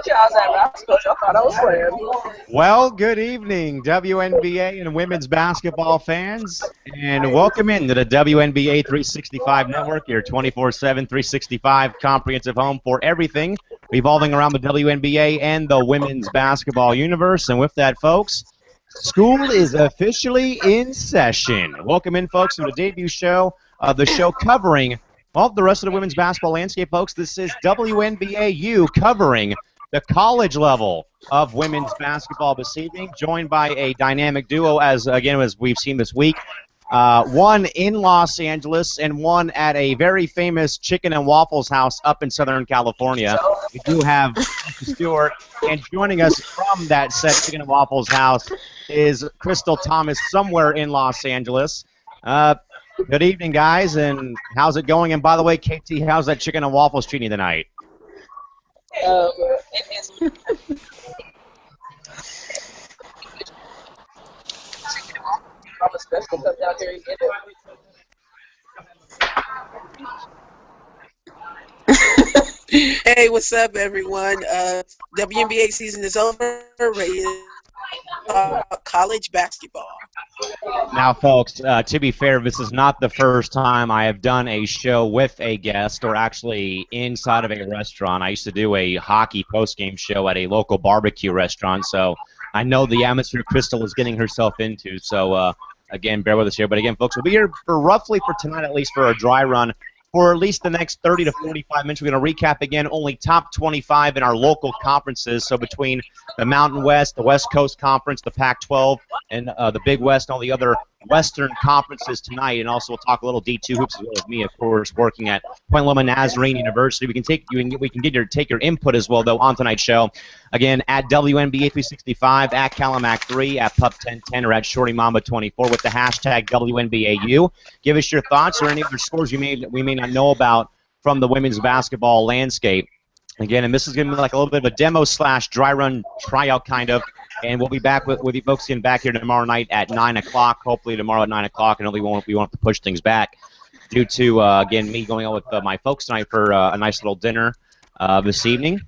y'all's at basketball. Y'all thought I was playing. Well, good evening, WNBA and women's basketball fans, and welcome into the WNBA 365 Network, your 24/7, 365 comprehensive home for everything revolving around the WNBA and the women's basketball universe. And with that, folks, school is officially in session. Welcome in, folks, to the debut show of the show covering all the rest of the women's basketball landscape, folks. This is WNBAU covering the college level of women's basketball this evening, joined by a dynamic duo, as we've seen this week. One in Los Angeles and one at a very famous chicken and waffles house up in Southern California. We do have Stewart, and joining us from that said chicken and waffles house is Crystal Thomas, somewhere in Los Angeles. Good evening, guys, and how's it going? And by the way, KT, how's that chicken and waffles treating you tonight? Hey, what's up, everyone? WNBA season is over. Ready to talk college basketball. Now, folks, to be fair, this is not the first time I have done a show with a guest or actually inside of a restaurant. I used to do a hockey postgame show at a local barbecue restaurant, so I know the atmosphere Crystal is getting herself into. So, again, bear with us here. But, again, folks, we'll be here for tonight at least for a dry run. For at least the next 30 to 45 minutes, we're going to recap again only top 25 in our local conferences. So between the Mountain West, the West Coast Conference, the Pac-12, and the Big West, and all the other Western conferences tonight. And also we'll talk a little D2 hoops as well with me, of course, working at Point Loma Nazarene University. We can take your input as well, though, on tonight's show. Again, at WNBA 365, at Calamac 3, at Pup 1010, or at Shorty Mamba 24 with the hashtag WNBAU. Give us your thoughts or any other scores we may not know about from the women's basketball landscape. Again, and this is going to be like a little bit of a demo / dry run tryout kind of. And we'll be back with you folks getting back here tomorrow night at 9 o'clock, hopefully tomorrow at 9 o'clock, and we won't have to push things back due to, again, me going out with my folks tonight for a nice little dinner this evening.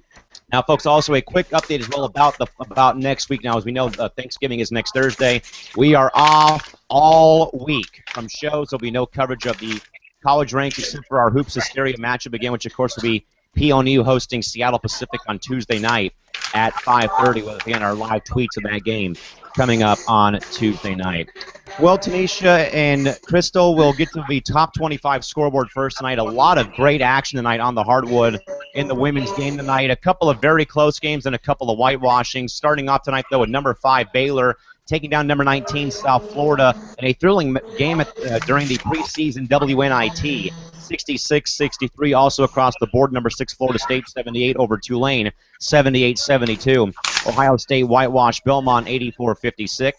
Now, folks, also a quick update as well about next week. Now, as we know, Thanksgiving is next Thursday. We are off all week from shows. There'll be no coverage of the college ranks except for our Hoops Hysteria matchup again, which, of course, will be PONU hosting Seattle Pacific on Tuesday night at 5:30 with, again, our live tweets of that game coming up on Tuesday night. Well, Tanisha and Crystal will get to the top 25 scoreboard first tonight. A lot of great action tonight on the hardwood in the women's game tonight. A couple of very close games and a couple of whitewashings. Starting off tonight, though, with number 5 Baylor taking down number 19 South Florida in a thrilling game during the preseason WNIT. 66-63 also across the board. Number 6 Florida State 78 over Tulane 78-72. Ohio State whitewashed Belmont 84-56.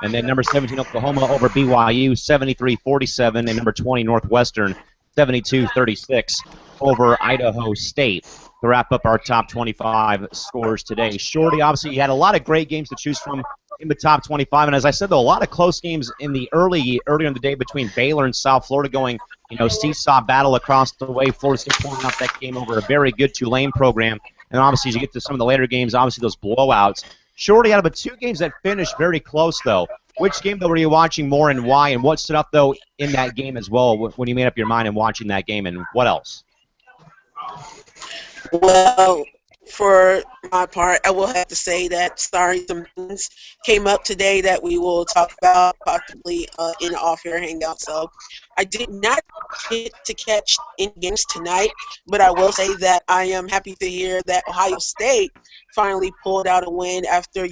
And then number 17 Oklahoma over BYU 73-47. And number 20 Northwestern 72-36 over Idaho State to wrap up our top 25 scores today. Shorty, obviously, you had a lot of great games to choose from in the top 25. And as I said, though, a lot of close games in the earlier in the day between Baylor and South Florida going, seesaw battle across the way. Florida State pulling out that game over a very good Tulane program. And obviously, as you get to some of the later games, obviously those blowouts. Shorty, out of the 2 games that finished very close, though, which game, though, were you watching more and why? And what stood up, though, in that game as well when you made up your mind in watching that game? And what else? Well, for my part, I will have to say that some things came up today that we will talk about possibly in the off-air hangout. So I did not get to catch any games tonight, but I will say that I am happy to hear that Ohio State finally pulled out a win after,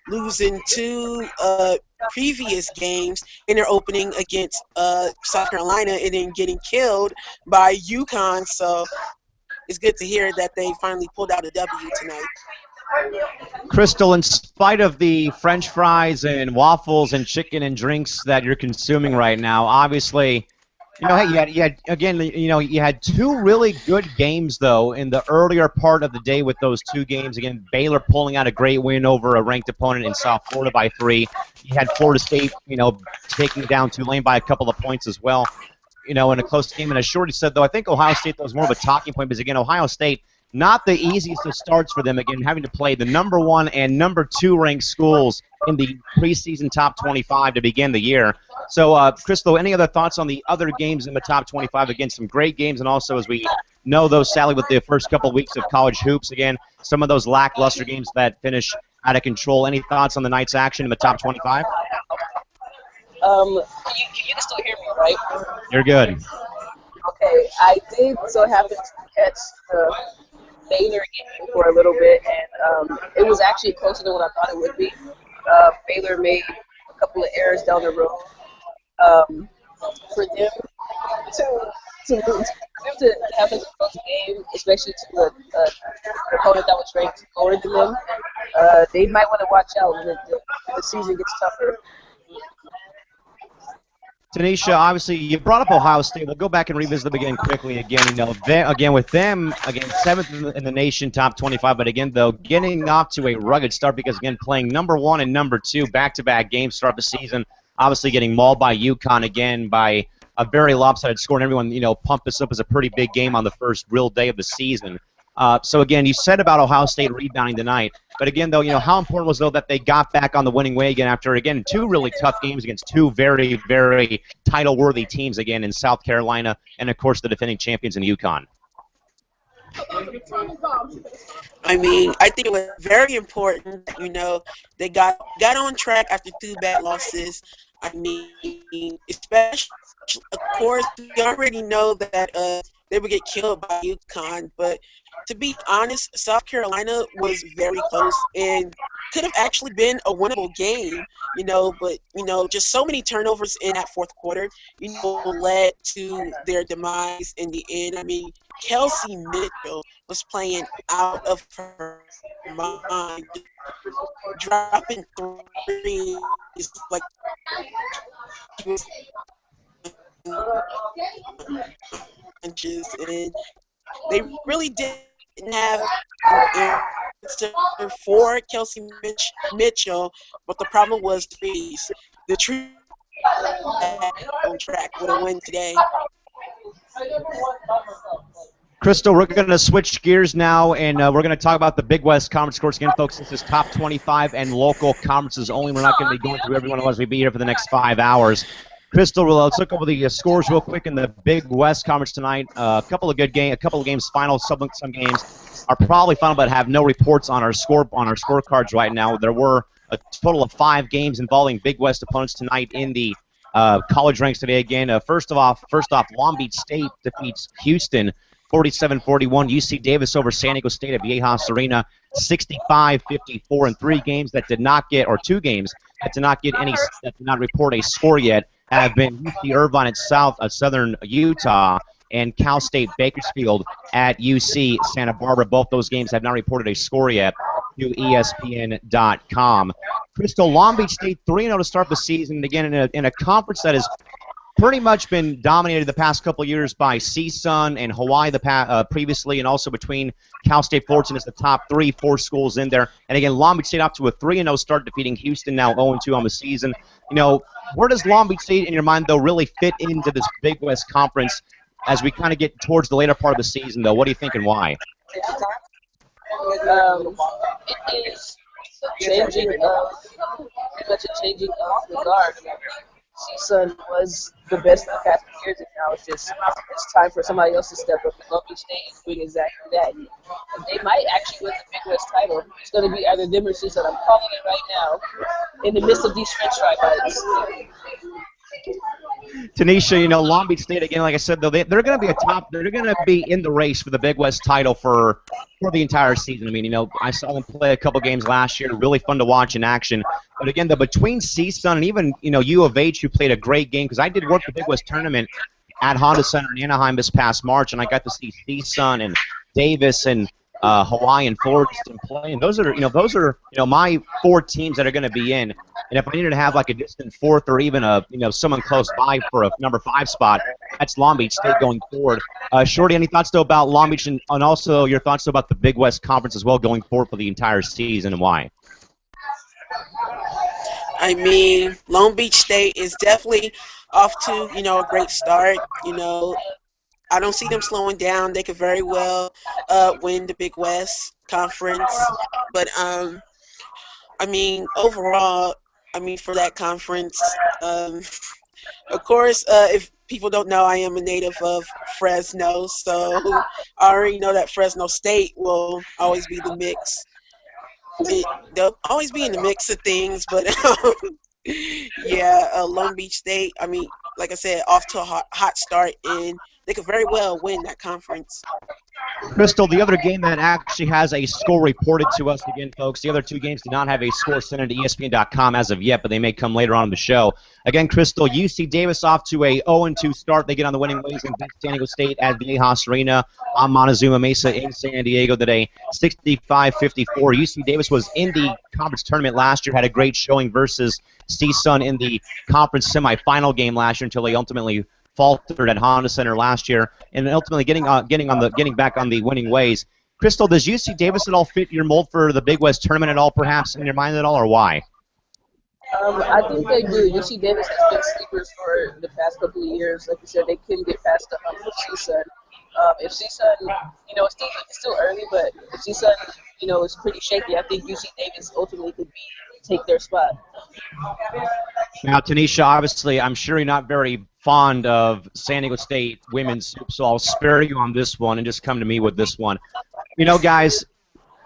losing 2 previous games in their opening against South Carolina and then getting killed by UConn. So it's good to hear that they finally pulled out a W tonight. Crystal, in spite of the French fries and waffles and chicken and drinks that you're consuming right now, obviously, you had 2 really good games, though, in the earlier part of the day with those 2 games. Again, Baylor pulling out a great win over a ranked opponent in South Florida by 3. You had Florida State, taking down Tulane by a couple of points as well, in a close game. And as Shorty said, though, I think Ohio State was more of a talking point because, again, Ohio State not the easiest of starts for them, again, having to play the number 1 and number 2 ranked schools in the preseason top 25 to begin the year. So, Crystal, any other thoughts on the other games in the top 25? Again, some great games, and also, as we know, though, Sally, with the first couple of weeks of college hoops, again, some of those lackluster games that finish out of control. Any thoughts on the night's action in the top 25? You can still hear me, right? You're good. Okay, I did so happen to catch the Baylor game for a little bit, and it was actually closer than what I thought it would be. Baylor made a couple of errors down the road. For them to lose, for them to have such a close game, especially to an opponent that was ranked lower than them, they might want to watch out when the season gets tougher. Tanisha, obviously, you brought up Ohio State. We'll go back and revisit them again quickly. Again, again with them, again, 7th in the nation, top 25. But again, though, getting off to a rugged start because, again, playing number 1 and number 2 back-to-back games to start the season. Obviously, getting mauled by UConn again by a very lopsided score, and everyone, pumped this up as a pretty big game on the first real day of the season. So, again, you said about Ohio State rebounding tonight. But, again, though, how important was, though, that they got back on the winning way again after, again, 2 really tough games against 2 very, very title-worthy teams, again, in South Carolina and, of course, the defending champions in UConn. I mean, I think it was very important. They got on track after 2 bad losses. I mean, especially, of course, we already know that they would get killed by UConn, but to be honest, South Carolina was very close and could have actually been a winnable game, but, just so many turnovers in that fourth quarter, led to their demise in the end. I mean, Kelsey Mitchell was playing out of her mind, dropping threes like she was inches, and they really didn't have an answer for Kelsey Mitchell, but the problem was threes. The tree on track with a win today. Crystal, we're going to switch gears now, and we're going to talk about the Big West Conference. Of course, again, folks, this is top 25 and local conferences only. We're not going to be going through every one unless we be here for the next 5 hours. Crystal, let's look over the scores real quick in the Big West Conference tonight. A couple of games final. Some games are probably final, but have no reports on our scorecards right now. There were a total of 5 games involving Big West opponents tonight in the college ranks today. Again, first off, Long Beach State defeats Houston 47-41. UC Davis over San Diego State at Viejas Arena 65-54. And 2 games that did not report a score yet have been UC Irvine at Southern Utah and Cal State Bakersfield at UC Santa Barbara. Both those games have not reported a score yet to ESPN.com. Crystal, Long Beach State 3-0 to start the season. Again, in a conference that has pretty much been dominated the past couple of years by CSUN and Hawaii previously, and also between Cal State Fullerton as the top 3-4 schools in there. And again, Long Beach State up to a 3-0 start, defeating Houston, now 0-2 on the season. Where does Long Beach State, in your mind, though, really fit into this Big West Conference as we kind of get towards the later part of the season, though? What do you think and why? It is changing pretty much a changing of the guard. CSUN was the best in the past few years, and now it's time for somebody else to step up. Long Beach State is doing exactly that. And they might actually win the Big West title. It's going to be either them or CSUN. I'm calling it right now in the midst of these French fry fights. Tanisha, Long Beach State, again, like I said, though, they're going to be they're going to be in the race for the Big West title for the entire season. I mean, I saw them play a couple games last year, really fun to watch in action. But again, between CSUN and even, U of H, who played a great game, because I did work the Big West tournament at Honda Center in Anaheim this past March, and I got to see CSUN and Davis and Hawaii and Fullerton play. And those are my 4 teams that are going to be in. And if I needed to have like a distant 4th or even someone close by for a number 5 spot, that's Long Beach State going forward. Shorty, any thoughts though about Long Beach and also your thoughts though about the Big West Conference as well going forward for the entire season and why? I mean, Long Beach State is definitely off to, a great start. I don't see them slowing down. They could very well win the Big West Conference. But I mean, overall, I mean, for that conference, of course, if people don't know, I am a native of Fresno, so I already know that Fresno State will always be the mix. They'll always be in the mix of things, but yeah, Long Beach State. I mean, like I said, off to a hot start, and they could very well win that conference. Crystal, the other game that actually has a score reported to us again, folks. The other two games do not have a score sent into ESPN.com as of yet, but they may come later on in the show. Again, Crystal, UC Davis off to a 0-2 start. They get on the winning ways and beat San Diego State at the Ajas Arena on Montezuma Mesa in San Diego today, 65-54. UC Davis was in the conference tournament last year, had a great showing versus CSUN in the conference semifinal game last year until they ultimately faltered at Honda Center last year, and ultimately getting back on the winning ways. Crystal, does UC Davis at all fit your mold for the Big West tournament at all, perhaps in your mind at all, or why? I think they do. UC Davis has been sleepers for the past couple of years. Like you said, they couldn't get past the hump of CSUN. If CSUN, it's still early, but if CSUN, is pretty shaky, I think UC Davis ultimately could take their spot. Now, Tanisha, obviously, I'm sure you're not very fond of San Diego State women's soup, so I'll spare you on this one and just come to me with this one. Guys,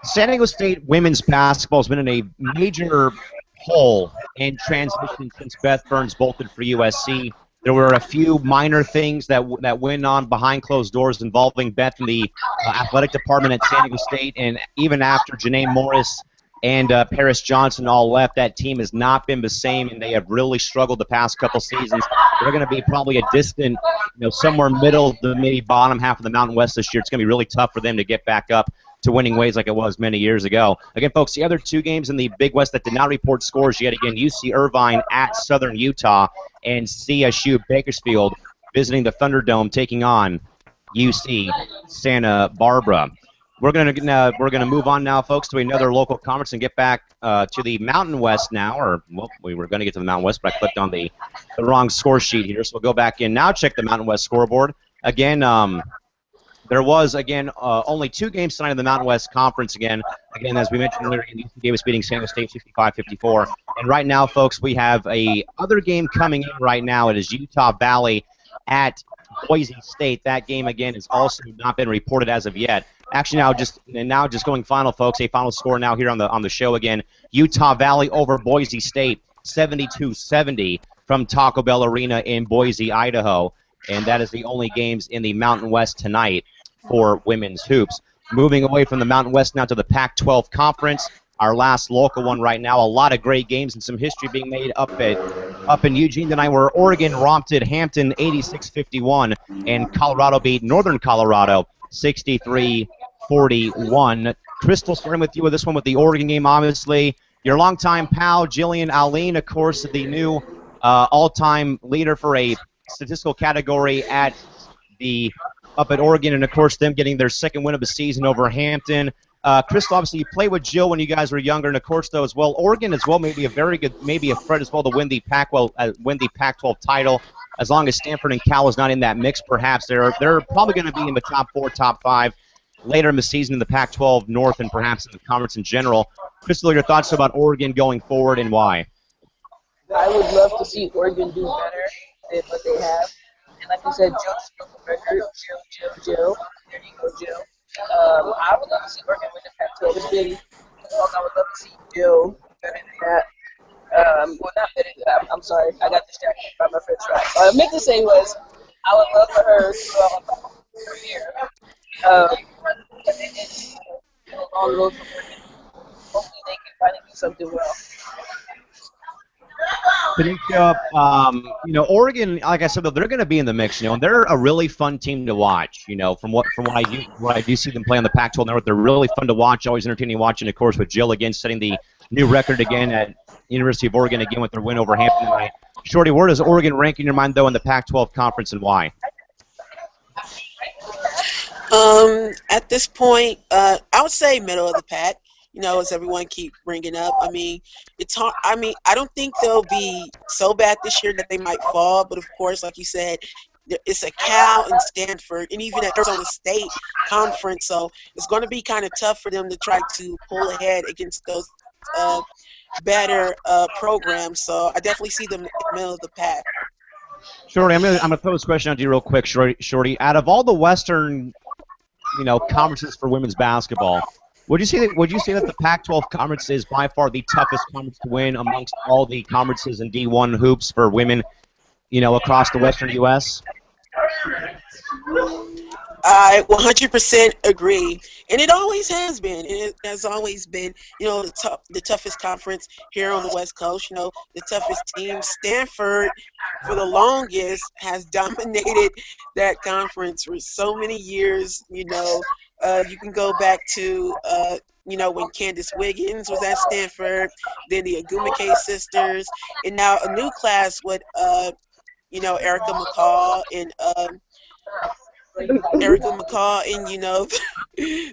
San Diego State women's basketball has been in a major hole and transition since Beth Burns bolted for USC. There were a few minor things that went on behind closed doors involving Beth in the athletic department at San Diego State, and even after Janae Morris and Paris Johnson all left, that team has not been the same, and they have really struggled the past couple seasons. They're going to be probably a distant, somewhere middle to maybe bottom half of the Mountain West this year. It's going to be really tough for them to get back up to winning ways like it was many years ago. Again, folks, the other two games in the Big West that did not report scores yet, again, UC Irvine at Southern Utah and CSU Bakersfield visiting the Thunderdome taking on UC Santa Barbara. We're gonna move on now, folks, to another local conference and get back to the Mountain West now. We were going to get to the Mountain West, but I clicked on the wrong score sheet here, so we'll go back in now. Check the Mountain West scoreboard again. There was only two games tonight in the Mountain West Conference. Again, as we mentioned earlier, UC Davis beating San Diego State 65-54. And right now, folks, we have a other game coming in right now. It is Utah Valley at Boise State. That game again has also not been reported as of yet. Actually, now just going final, folks. A final score now here on the show again. Utah Valley over Boise State, 72-70 from Taco Bell Arena in Boise, Idaho. And that is the only games in the Mountain West tonight for women's hoops. Moving away from the Mountain West now to the Pac-12 Conference. Our last local one right now. A lot of great games and some history being made up in Eugene tonight, where Oregon romped at Hampton 86-51, and Colorado beat Northern Colorado 63-41. Crystal, starting with you with this one with the Oregon game, obviously. Your longtime pal, Jillian Alene, of course, the new all-time leader for a statistical category up at Oregon, and, of course, them getting their second win of the season over Hampton. Crystal, obviously, you played with Jill when you guys were younger, and, of course, though, as well, Oregon as well may be a threat as well to win the Pac-12 title. As long as Stanford and Cal is not in that mix, perhaps they're probably going to be in the top 4, top 5 later in the season in the Pac-12 North and perhaps in the conference in general. Crystal, your thoughts about Oregon going forward and why? I would love to see Oregon do better than what they have. And like you said, Jill's broken record. Jill. There you go, Jill. I would love to see Oregon win the Pac-12. It's been long. I would love to see Jill better than that. Well, not better than that. I'm sorry. I got distracted by my French fry. What I meant to say was I would love for her to go on her career. And a long road for Oregon. Hopefully they can finally do something well. Tanisha, Oregon, like I said, they're going to be in the mix, and they're a really fun team to watch. From what I do see them play on the Pac-12 network, they're really fun to watch, always entertaining watching. Of course, with Jill again setting the new record again at University of Oregon again with their win over Hampton tonight. Shorty, where does Oregon rank in your mind though in the Pac-12 conference and why? At this point, I would say middle of the pack. As everyone keep bringing up. I mean, it's hard. I mean, I don't think they'll be so bad this year that they might fall. But of course, like you said, It's a Cal and Stanford, and even at Arizona State conference. So it's going to be kind of tough for them to try to pull ahead against those better programs. So I definitely see them in the middle of the pack. Shorty, I'm gonna throw this question out to you real quick, Shorty. Out of all the Western, conferences for women's basketball, would you say that the Pac-12 conference is by far the toughest conference to win amongst all the conferences in D1 hoops for women, across the Western U.S.? I 100% agree, and it always has been. It has always been, the toughest conference here on the West Coast. The toughest team. Stanford, for the longest, has dominated that conference for so many years. You can go back to, when Candace Wiggins was at Stanford, then the Agumake sisters, and now a new class with, Erica McCall and. Erica McCall and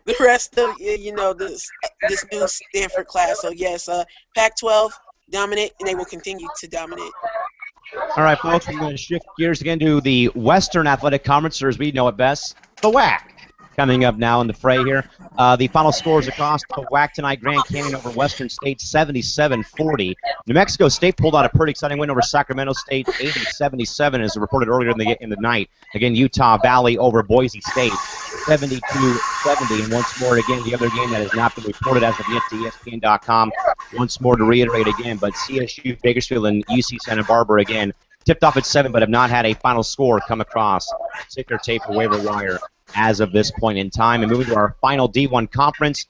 the rest of this new Stanford class. So yes, Pac-12 dominant, and they will continue to dominate. All right, folks, we're going to shift gears again to the Western Athletic Conference, or as we know it best, the WAC. Coming up now in the fray here. The final scores across the WAC tonight: Grand Canyon over Western State 77-40. New Mexico State pulled out a pretty exciting win over Sacramento State 80-77, as reported earlier in the night. Again, Utah Valley over Boise State 72-70. And once more, again, the other game that has not been reported as of yet to ESPN.com. Once more to reiterate again, but CSU, Bakersfield, and UC Santa Barbara again tipped off at 7, but have not had a final score come across ticker tape or waiver wire as of this point in time. And moving to our final D1 conference,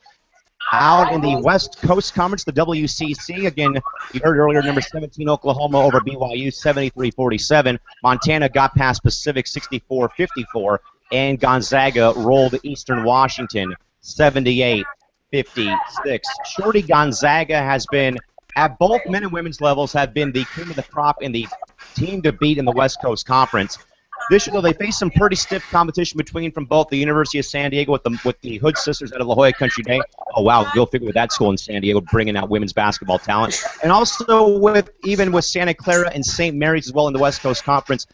out in the West Coast Conference, the WCC. Again, you heard earlier, number 17 Oklahoma over BYU 73-47. Montana got past Pacific 64-54, and Gonzaga rolled Eastern Washington 78-56. Shorty, Gonzaga has been, at both men and women's levels, have been the cream of the crop and the team to beat in the West Coast Conference. This year, though, they face some pretty stiff competition from both the University of San Diego with the Hood sisters out of La Jolla Country Day. Oh, wow, go figure with that school in San Diego, bringing out women's basketball talent. And also with Santa Clara and St. Mary's as well in the West Coast Conference.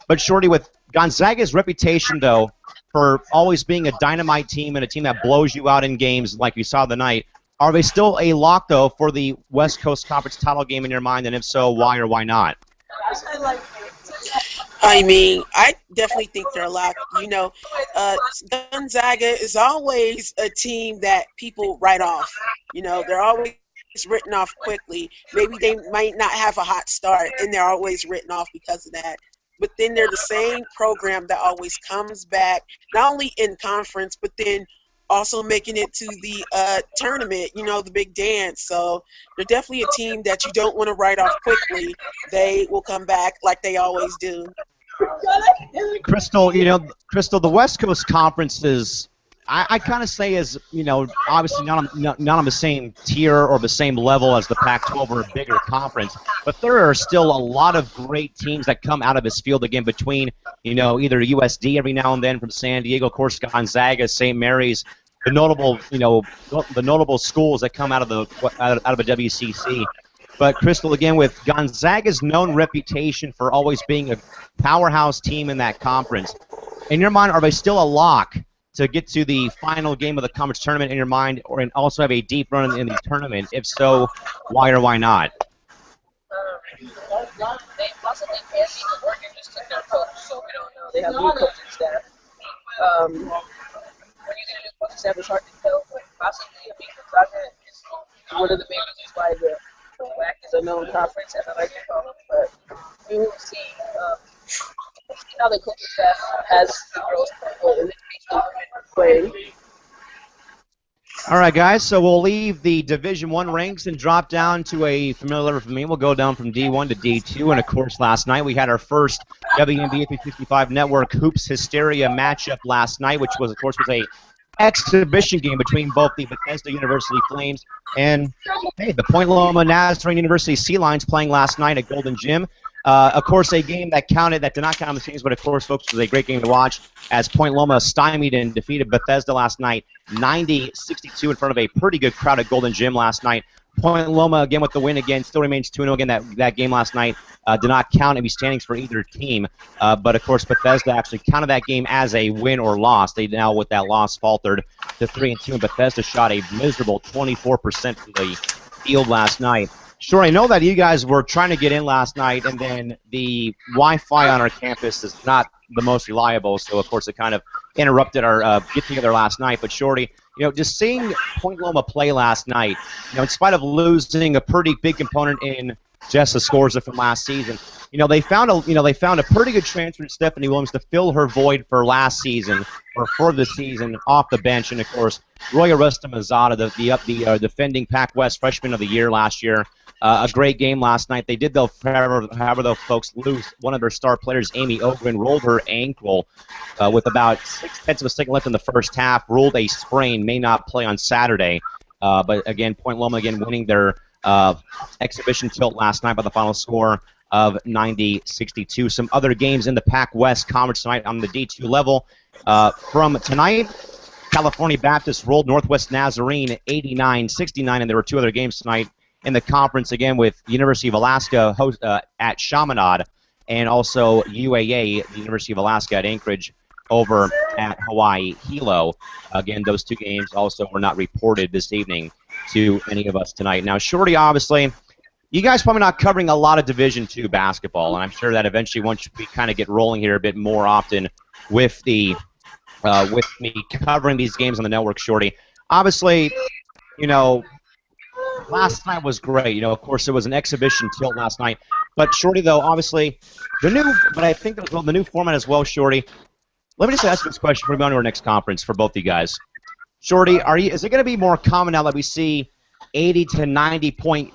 But, Shorty, with Gonzaga's reputation, though, for always being a dynamite team and a team that blows you out in games like we saw tonight, are they still a lock, though, for the West Coast Conference title game in your mind? And if so, why or why not? I definitely think they're locked. Gonzaga is always a team that people write off. They're always written off quickly. Maybe they might not have a hot start, and they're always written off because of that. But then they're the same program that always comes back, not only in conference, but then also making it to the tournament, the big dance. So they're definitely a team that you don't want to write off quickly. They will come back like they always do. Crystal, the West Coast Conference is, I kind of say, is, obviously not on the same tier or the same level as the Pac-12 or a bigger conference, but there are still a lot of great teams that come out of this field again between, either USD every now and then from San Diego, of course, Gonzaga, St. Mary's, the notable schools that come out of the WCC. But Crystal, again, with Gonzaga's known reputation for always being a powerhouse team in that conference, in your mind, are they still a lock to get to the final game of the conference tournament in your mind, and also have a deep run in the tournament? If so, why or why not? They possibly can be. Oregon just took their coach, so we don't know. They have new coaching staff. When you think new coaching staff, it's hard to tell, but possibly, Gonzaga is one of the main reasons why the WAC is a known conference, as I like to call it. But we will see how the coaching staff has the girls in this case, playing. All right, guys, so we'll leave the Division I ranks and drop down to a familiar level for me. We'll go down from D1 to D2, and, of course, last night we had our first Wnba 365 Network Hoops Hysteria matchup last night, which was, of course, a exhibition game between both the Bethesda University Flames and, the Point Loma Nazarene University Sea Lions playing last night at Golden Gym. Of course, a game that counted, that did not count on the scenes, but of course, folks, was a great game to watch as Point Loma stymied and defeated Bethesda last night, 90-62 in front of a pretty good crowd at Golden Gym last night. Point Loma, again, with the win again, still remains 2-0 again. That game last night did not count any standings for either team. But, of course, Bethesda actually counted that game as a win or loss. They now, with that loss, faltered to 3-2, and Bethesda shot a miserable 24% from the field last night. Sure, I know that you guys were trying to get in last night, and then the Wi-Fi on our campus is not the most reliable, so, of course, it kind of interrupted our get-together last night. But, Shorty, just seeing Point Loma play last night, in spite of losing a pretty big component in Jessa Scorza from last season, they found a pretty good transfer in Stephanie Williams to fill her void for last season or for the season off the bench, and of course Roya Rustamazada, the defending Pac West Freshman of the Year last year. A great game last night. They did, though, however, though, folks, lose one of their star players, Amy Ogren, rolled her ankle with about 6/10 of a second left in the first half, ruled a sprain, may not play on Saturday. But, again, Point Loma, again, winning their exhibition tilt last night by the final score of 90-62. Some other games in the Pac West Conference tonight on the D2 level. From tonight, California Baptist rolled Northwest Nazarene 89-69, and there were two other games tonight in the conference, again, with the University of Alaska at Chaminade, and also UAA, the University of Alaska at Anchorage, over at Hawaii Hilo. Again, those two games also were not reported this evening to any of us tonight. Now, Shorty, obviously, you guys probably not covering a lot of Division II basketball, and I'm sure that eventually once we kind of get rolling here a bit more often with the with me covering these games on the network, Shorty, obviously, last night was great. Of course, it was an exhibition tilt last night. But, Shorty, though, obviously, I think the new format as well, Shorty. Let me just ask you this question before we go on to our next conference for both of you guys. Shorty, is it going to be more common now that we see 80 to 90 point,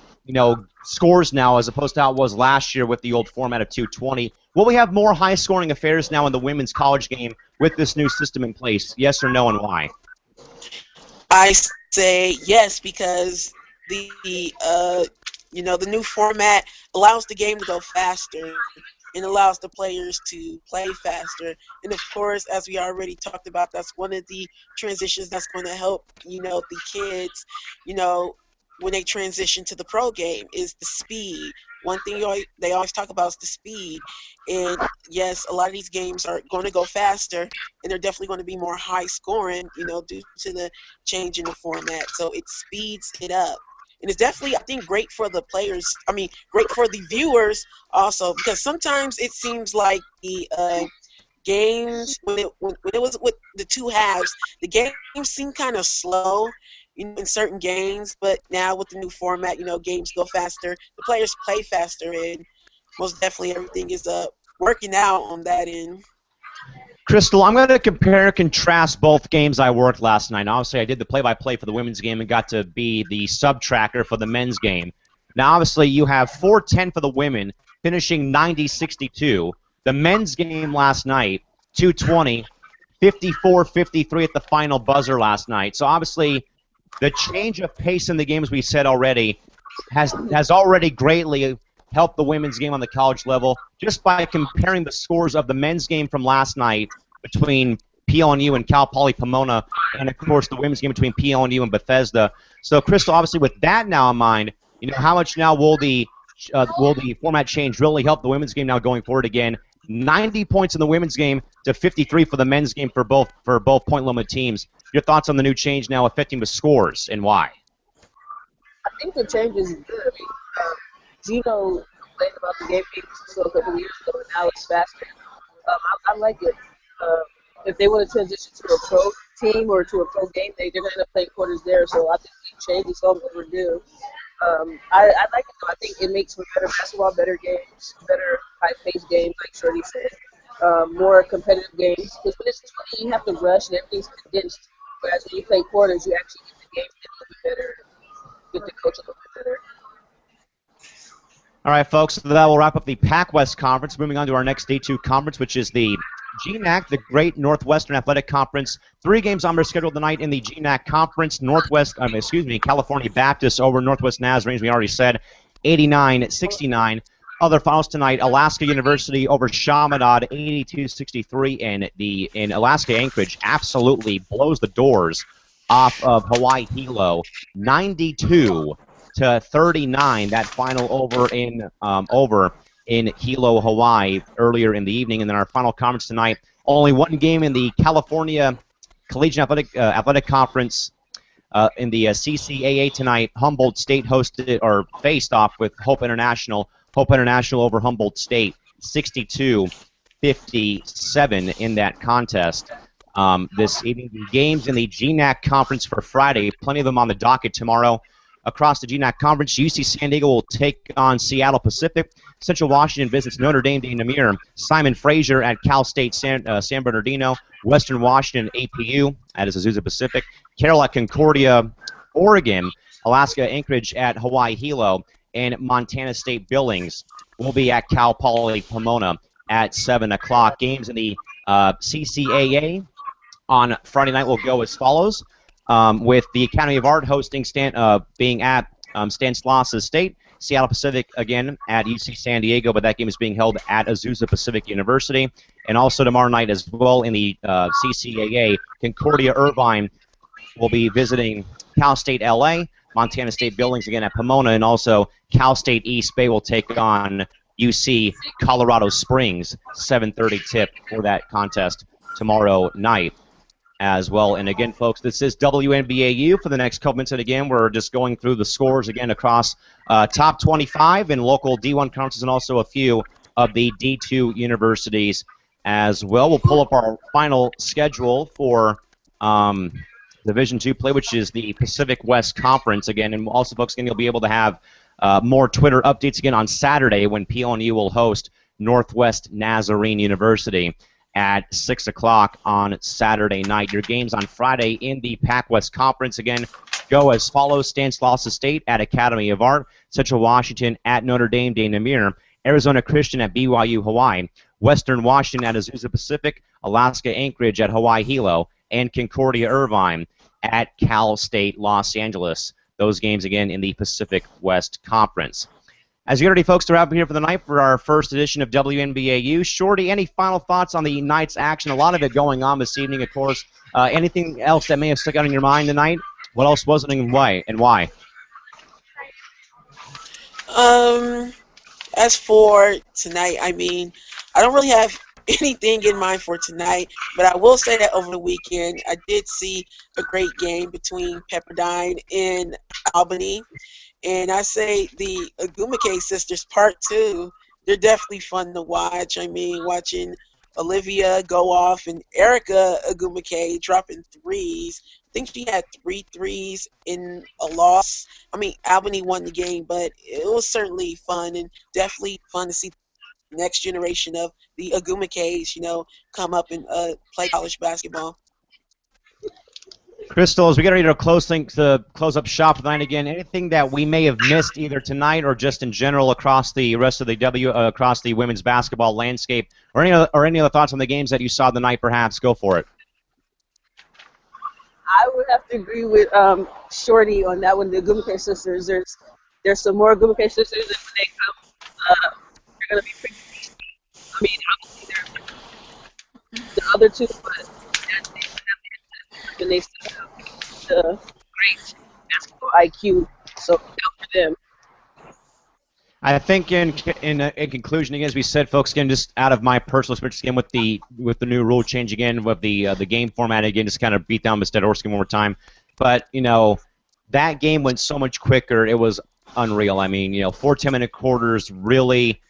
scores now as opposed to how it was last year with the old format of 220? Will we have more high-scoring affairs now in the women's college game with this new system in place? Yes or no, and why? I say yes, because the new format allows the game to go faster and allows the players to play faster. And of course, as we already talked about, that's one of the transitions that's going to help, the kids, when they transition to the pro game, is the speed. One thing they always talk about is the speed. And yes, a lot of these games are going to go faster, and they're definitely going to be more high scoring, due to the change in the format. So it speeds it up. And it's definitely, I think, great for the players. Great for the viewers also, because sometimes it seems like the games, when it was with the two halves, the games seemed kind of slow, in certain games. But now with the new format, games go faster, the players play faster, and most definitely everything is working out on that end. Crystal, I'm going to compare and contrast both games I worked last night. Obviously, I did the play-by-play for the women's game and got to be the sub-tracker for the men's game. Now, obviously, you have 410 for the women, finishing 90-62. The men's game last night, 220, 54-53 at the final buzzer last night. So, obviously, the change of pace in the game, as we said already, has already greatly help the women's game on the college level just by comparing the scores of the men's game from last night between PLNU and Cal Poly Pomona, and of course the women's game between PLNU and Bethesda. So, Crystal, obviously with that now in mind, how much now will the format change really help the women's game now going forward again? 90 points in the women's game to 53 for the men's game for both Point Loma teams. Your thoughts on the new change now affecting the scores and why? I think the change is good. Gino complained about the game being slow a couple of years ago, and now it's faster. I like it. If they want to transition to a pro team or to a pro game, they're going to end up playing quarters there, so I think the change is all overdue. I like it, though. I think it makes for better basketball, better games, better high-paced games, like Shorty said, more competitive games. Because when it's 20, you have to rush, and everything's condensed. Whereas when you play quarters, you actually get the game a little bit better, get the coach a little bit better. All right, folks, so that will wrap up the Pac West Conference. Moving on to our next D2 conference, which is the GNAC, the Great Northwestern Athletic Conference. 3 games on our schedule tonight in the GNAC Conference. California Baptist over Northwest Nazarene, as we already said, 89-69. other finals tonight, Alaska University over Chaminade 82-63, and in Alaska Anchorage absolutely blows the doors off of Hawaii Hilo 92-39. That final over in Hilo, Hawaii earlier in the evening. And then our final conference tonight, only one game in the California Collegiate Athletic Conference. In the CCAA tonight, Humboldt State hosted or faced off with Hope International. Hope International over Humboldt State, 62-57 in that contest. This evening, the games in the GNAC Conference for Friday, plenty of them on the docket tomorrow. Across the GNAC Conference, UC San Diego will take on Seattle Pacific. Central Washington visits Notre Dame de Namur. Simon Fraser at Cal State San Bernardino. Western Washington APU at Azusa Pacific. Carroll at Concordia, Oregon. Alaska Anchorage at Hawaii Hilo. And Montana State Billings will be at Cal Poly Pomona at 7 o'clock. Games in the CCAA on Friday night will go as follows, with the Academy of Art hosting being at Stanislaus State. Seattle Pacific, again, at UC San Diego, but that game is being held at Azusa Pacific University. And also tomorrow night as well in the CCAA, Concordia Irvine will be visiting Cal State LA. Montana State Billings again at Pomona, and also Cal State East Bay will take on UC Colorado Springs, 7:30 tip for that contest tomorrow night as well. And again, folks, this is WNBAU for the next couple minutes. And again, we're just going through the scores again across top 25 and local D1 conferences, and also a few of the D2 universities as well. We'll pull up our final schedule for Division II play, which is the Pacific West Conference again. And also, folks, again, you'll be able to have more Twitter updates again on Saturday when PLNU will host Northwest Nazarene University at 6 o'clock on Saturday night. Your games on Friday in the Pac West Conference, again, go as follows. Stanislaus State at Academy of Art. Central Washington at Notre Dame de Namur. Arizona Christian at BYU Hawaii. Western Washington at Azusa Pacific. Alaska Anchorage at Hawaii Hilo. And Concordia Irvine at Cal State Los Angeles. Those games, again, in the Pacific West Conference. As you get ready, folks, to wrap up here for the night for our first edition of WNBAU. Shorty, any final thoughts on the night's action? A lot of it going on this evening, of course. Anything else that may have stuck out in your mind tonight? What else wasn't and why? As for tonight, I mean, I don't really have anything in mind for tonight, but I will say that over the weekend, I did see a great game between Pepperdine and Albany. And I say the Agumake sisters part 2, they're definitely fun to watch. I mean, watching Olivia go off and Erica Agumake dropping threes. I think she had 3 threes in a loss. I mean, Albany won the game, but it was certainly fun and definitely fun to see the next generation of the Agumakes, come up and play college basketball. Crystal, as we get ready to close up shop tonight again, anything that we may have missed either tonight or just in general across the rest of the across the women's basketball landscape, or any other thoughts on the games that you saw tonight? Perhaps go for it. I would have to agree with Shorty on that one. The Gumake sisters, there's some more Gumake sisters, and when they come, they're gonna be pretty tasty. I mean, obviously they're the other two, but and they still have the great basketball IQ, so help for them. I think in conclusion, again, as we said, folks, again, just out of my personal experience, again, with the new rule change, again, with the game format, again, just kind of beat down Mr. Orski one more time. But, that game went so much quicker, it was unreal. I mean, 4 10-minute quarters really,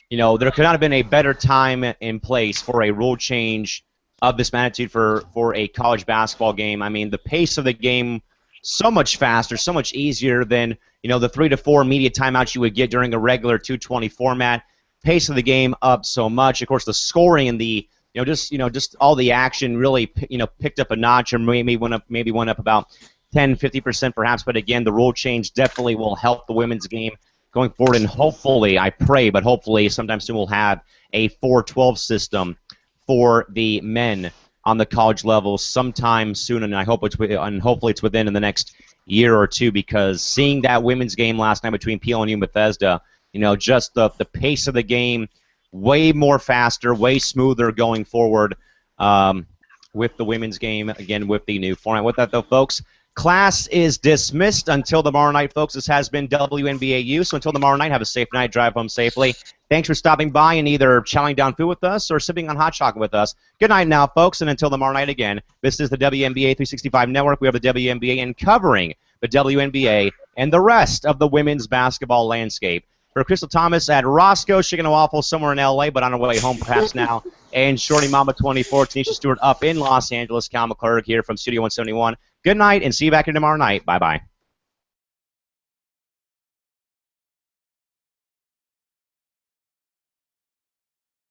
there could not have been a better time in place for a rule change of this magnitude for a college basketball game. I mean, the pace of the game so much faster, so much easier than the 3 to 4 media timeouts you would get during a regular 220 format. Pace of the game up so much. Of course, the scoring and the just all the action really picked up a notch, or maybe went up about 10-50% perhaps. But again, the rule change definitely will help the women's game going forward, and hopefully, I pray, but hopefully sometime soon we'll have a 4-12 system for the men on the college level sometime soon, and hopefully it's within the next year or two, because seeing that women's game last night between PLNU and Bethesda, just the pace of the game, way more faster, way smoother going forward with the women's game, again, with the new format. With that, though, folks, class is dismissed until tomorrow night, folks. This has been WNBAU, so until tomorrow night, have a safe night, drive home safely. Thanks for stopping by and either chowing down food with us or sipping on hot chocolate with us. Good night now, folks, and until tomorrow night again, this is the WNBA 365 Network. We have the WNBA and covering the WNBA and the rest of the women's basketball landscape. For Crystal Thomas at Roscoe, Chicken and Waffle somewhere in L.A., but on her way home perhaps now, and Shorty Mama 24, Tanisha Stewart up in Los Angeles, Cal McClurg here from Studio 171. Good night, and see you back here tomorrow night. Bye-bye.